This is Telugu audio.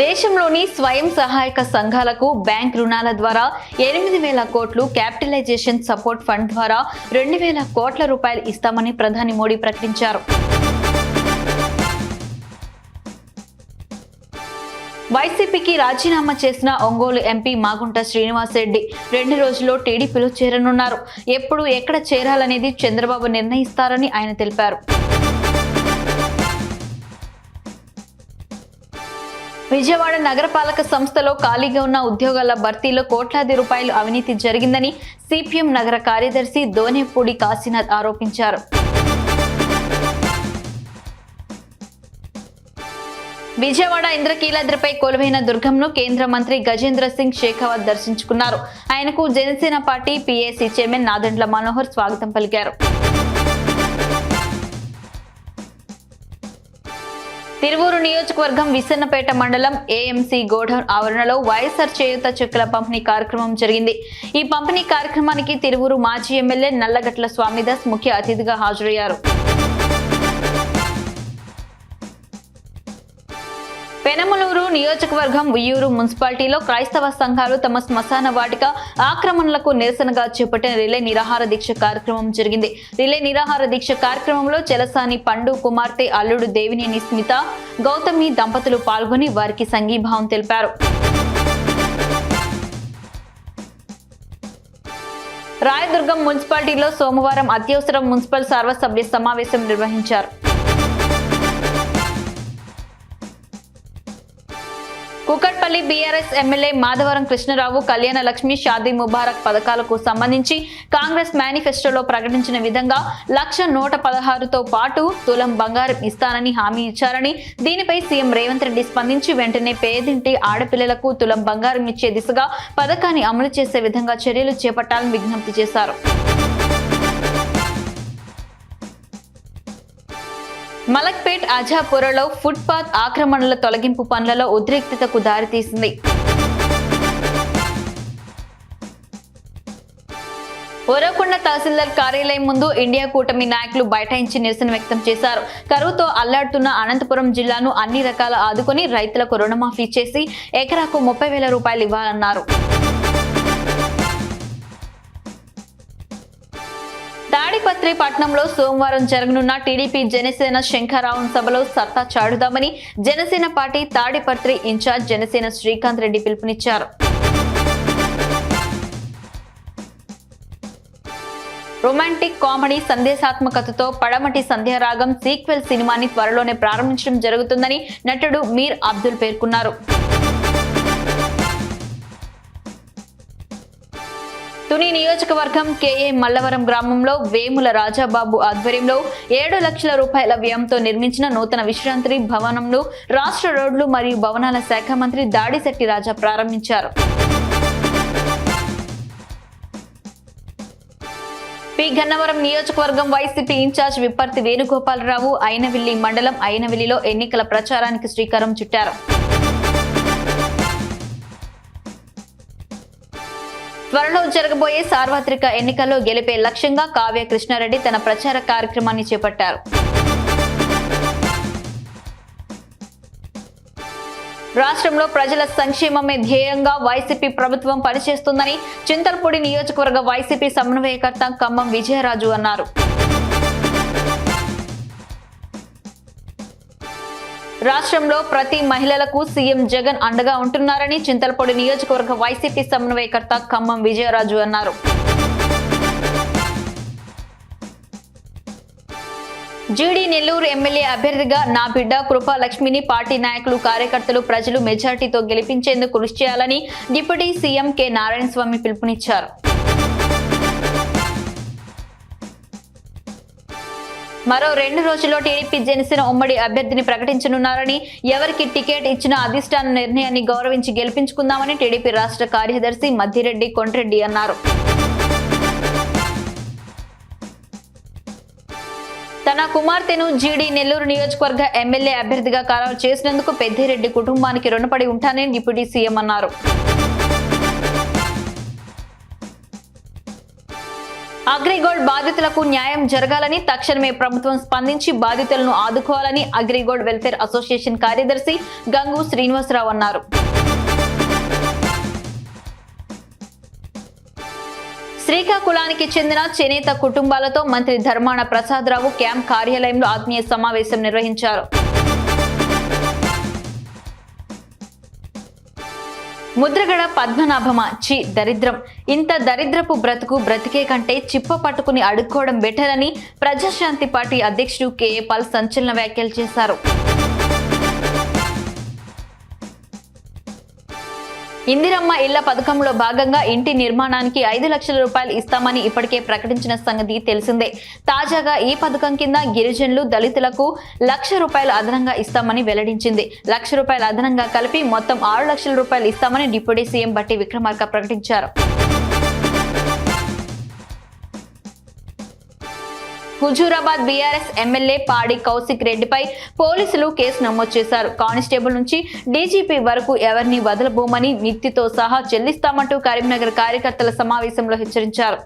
దేశంలోని స్వయం సహాయక సంఘాలకు బ్యాంక్ రుణాల ద్వారా 8,000 కోట్లు, క్యాపిటలైజేషన్ సపోర్ట్ ఫండ్ ద్వారా 2,000 కోట్ల రూపాయలు ఇస్తామని ప్రధాని మోడీ ప్రకటించారు. వైసీపీకి రాజీనామా చేసిన ఒంగోలు ఎంపీ మాగుంట శ్రీనివాసరెడ్డి 2 రోజుల్లో టీడీపీలో చేరనున్నారు. ఎప్పుడు ఎక్కడ చేరాలనేది చంద్రబాబు నిర్ణయిస్తారని ఆయన తెలిపారు. విజయవాడ నగరపాలక సంస్థలో ఖాళీగా ఉన్న ఉద్యోగాల భర్తీలో కోట్లాది రూపాయలు అవినీతి జరిగిందని సిపిఎం నగర కార్యదర్శి దోనేపూడి కాశీనాథ్ ఆరోపించారు. విజయవాడ ఇంద్రకీలాద్రిపై కొలువైన దుర్గంను కేంద్ర మంత్రి గజేంద్ర సింగ్ షేఖావత్ దర్శించుకున్నారు. ఆయనకు Janasena party PAC chairman Nadendla Manohar స్వాగతం పలికారు. తిరువూరు నియోజకవర్గం విసన్నపేట మండలం ఏఎంసీ గోడౌన్ ఆవరణలో వైఎస్ఆర్ చేయూత చెక్కుల పంపిణీ కార్యక్రమం జరిగింది. ఈ పంపిణీ కార్యక్రమానికి తిరువూరు మాజీ ఎమ్మెల్యే నల్లగట్ల స్వామిదాస్ ముఖ్య అతిథిగా హాజరయ్యారు. పెనమలూరు నియోజకవర్గం ఉయ్యూరు మున్సిపాలిటీలో క్రైస్తవ సంఘాలు తమ శ్మశాన వాటిక ఆక్రమణలకు నిరసనగా చేపట్టిన రిలే నిరాహార దీక్ష కార్యక్రమం జరిగింది. రిలే నిరాహార దీక్ష కార్యక్రమంలో చెలసాని పండు కుమార్తె అల్లుడు దేవినేని స్మిత, గౌతమి దంపతులు పాల్గొని వారికి సంఘీభావం తెలిపారు. రాయదుర్గం మున్సిపాలిటీలో సోమవారం అత్యవసర మున్సిపల్ సర్వసభ్య సమావేశం నిర్వహించారు. కుకట్పల్లి బీఆర్ఎస్ ఎమ్మెల్యే మాధవరం కృష్ణరావు కళ్యాణ లక్ష్మి, షాదీ ముబారక్ పథకాలకు సంబంధించి కాంగ్రెస్ మేనిఫెస్టోలో ప్రకటించిన విధంగా 1,116తో పాటు తులం బంగారం ఇస్తానని హామీ ఇచ్చారని, దీనిపై సీఎం రేవంత్ రెడ్డి స్పందించి వెంటనే పేదింటి ఆడపిల్లలకు తులం బంగారం ఇచ్చే దిశగా పథకాన్ని అమలు చేసే విధంగా చర్యలు చేపట్టాలని విజ్ఞప్తి చేశారు. మలక్పేట్ అజాపురలో ఫుట్పాత్ ఆక్రమణల తొలగింపు పనులలో ఉద్రిక్తతకు దారితీసింది. ఒరవకొండ తహసీల్దార్ కార్యాలయం ముందు ఇండియా కూటమి నాయకులు బైఠాయించి నిరసన వ్యక్తం చేశారు. కరువుతో అల్లాడుతున్న అనంతపురం జిల్లాను అన్ని రకాల ఆదుకొని రైతులకు రుణమాఫీ చేసి ఎకరాకు 30,000 రూపాయలు ఇవ్వాలన్నారు. తాడిపత్రి పట్టణంలో సోమవారం జరగనున్న టీడీపీ జనసేన శంఖారావం సభలో సత్తా చాటుదామని జనసేన పార్టీ తాడిపత్రి ఇన్ఛార్జ్ జనసేన శ్రీకాంత్ రెడ్డి పిలుపునిచ్చారు. రొమాంటిక్ కామెడీ సందేశాత్మకతతో పడమటి సంధ్యారాగం సీక్వెల్ సినిమాని త్వరలోనే ప్రారంభించడం జరుగుతుందని నటుడు మీర్ అబ్దుల్ పేర్కొన్నారు. తుని నియోజకవర్గం కేఏ మల్లవరం గ్రామంలో వేముల రాజాబాబు ఆధ్వర్యంలో 7 లక్షల రూపాయల వ్యయంతో నిర్మించిన నూతన విశ్రాంతి భవనంను రాష్ట్ర రోడ్లు మరియు భవనాల శాఖ మంత్రి దాడిశెట్టి రాజా ప్రారంభించారు. పి గన్నవరం నియోజకవర్గం వైసీపీ ఇన్ఛార్జ్ విప్పర్తి వేణుగోపాలరావు అయినవిల్లి మండలం అయినవిల్లిలో ఎన్నికల ప్రచారానికి శ్రీకారం చుట్టారు. త్వరలో జరగబోయే సార్వత్రిక ఎన్నికల్లో గెలిపే లక్ష్యంగా కావ్య కృష్ణారెడ్డి తన ప్రచార కార్యక్రమాన్ని చేపట్టారు. రాష్ట్రంలో ప్రజల సంక్షేమమే ధ్యేయంగా వైసీపీ ప్రభుత్వం పనిచేస్తుందని చింతలపూడి నియోజకవర్గ వైసీపీ సమన్వయకర్త ఖమ్మం విజయరాజు అన్నారు. రాష్ట్రంలో ప్రతి మహిళలకు సీఎం జగన్ అండగా ఉంటున్నారని చింతలపూడి నియోజకవర్గ వైసీపీ సమన్వయకర్త ఖమ్మం విజయరాజు అన్నారు. జీడీ నెల్లూరు ఎమ్మెల్యే అభ్యర్థిగా నా బిడ్డ కృపాలక్ష్మిని పార్టీ నాయకులు, కార్యకర్తలు, ప్రజలు మెజార్టీతో గెలిపించేందుకు కృషి చేయాలని డిప్యూటీ సీఎం కె నారాయణస్వామి పిలుపునిచ్చారు. మరో 2 రోజుల్లో టీడీపీ జనసేన ఉమ్మడి అభ్యర్థిని ప్రకటించనున్నారని, ఎవరికి టికెట్ ఇచ్చినా అధిష్టాన నిర్ణయాన్ని గౌరవించి గెలిపించుకుందామని టీడీపీ రాష్ట్ర కార్యదర్శి మద్దిరెడ్డి కొండ్రెడ్డి అన్నారు. తన కుమార్తెను జీడీ నెల్లూరు నియోజకవర్గ ఎమ్మెల్యే అభ్యర్థిగా ఖరారు చేసినందుకు పెద్దిరెడ్డి కుటుంబానికి రుణపడి ఉంటానని డిప్యూటీ సీఎం అన్నారు. అగ్రిగోల్డ్ బాధితులకు న్యాయం జరగాలని తక్షణమే ప్రభుత్వం స్పందించి బాధితులను ఆదుకోవాలని అగ్రిగోల్డ్ వెల్ఫేర్ అసోసియేషన్ కార్యదర్శి గంగు శ్రీనివాసరావు అన్నారు. శ్రీకాకుళానికి చెందిన చేనేత కుటుంబాలతో మంత్రి ధర్మాన ప్రసాదరావు క్యాంప్ కార్యాలయంలో ఆత్మీయ సమావేశం నిర్వహించారు. ముద్రగడ పద్మనాభమ చి దరిద్రం, ఇంత దరిద్రపు బ్రతికే కంటే చిప్ప పట్టుకుని అడుక్కోవడం బెటర్ అని ప్రజాశాంతి పార్టీ అధ్యక్షుడు కేఏ పాల్ సంచలన వ్యాఖ్యలు చేశారు. ఇందిరమ్మ ఇళ్ల పథకంలో భాగంగా ఇంటి నిర్మాణానికి 5 లక్షల రూపాయలు ఇస్తామని ఇప్పటికే ప్రకటించిన సంగతి తెలిసిందే. తాజాగా ఈ పథకం కింద గిరిజనులు, దళితులకు 1 లక్ష రూపాయలు అదనంగా ఇస్తామని వెల్లడించింది. 1 లక్ష రూపాయలు అదనంగా కలిపి మొత్తం 6 లక్షల రూపాయలు ఇస్తామని డిప్యూటీ సీఎం బట్టి విక్రమార్క ప్రకటించారు. హుజూరాబాద్ బీఆర్ఎస్ ఎమ్మెల్యే పాడి కౌశిక్ రెడ్డిపై పోలీసులు కేసు నమోదు చేశారు. కానిస్టేబుల్ నుంచి డీజీపీ వరకు ఎవరిని వదలబోమని మిత్తితో సహా చెల్లిస్తామంటూ కరీంనగర్ కార్యకర్తల సమావేశంలో హెచ్చరించారు.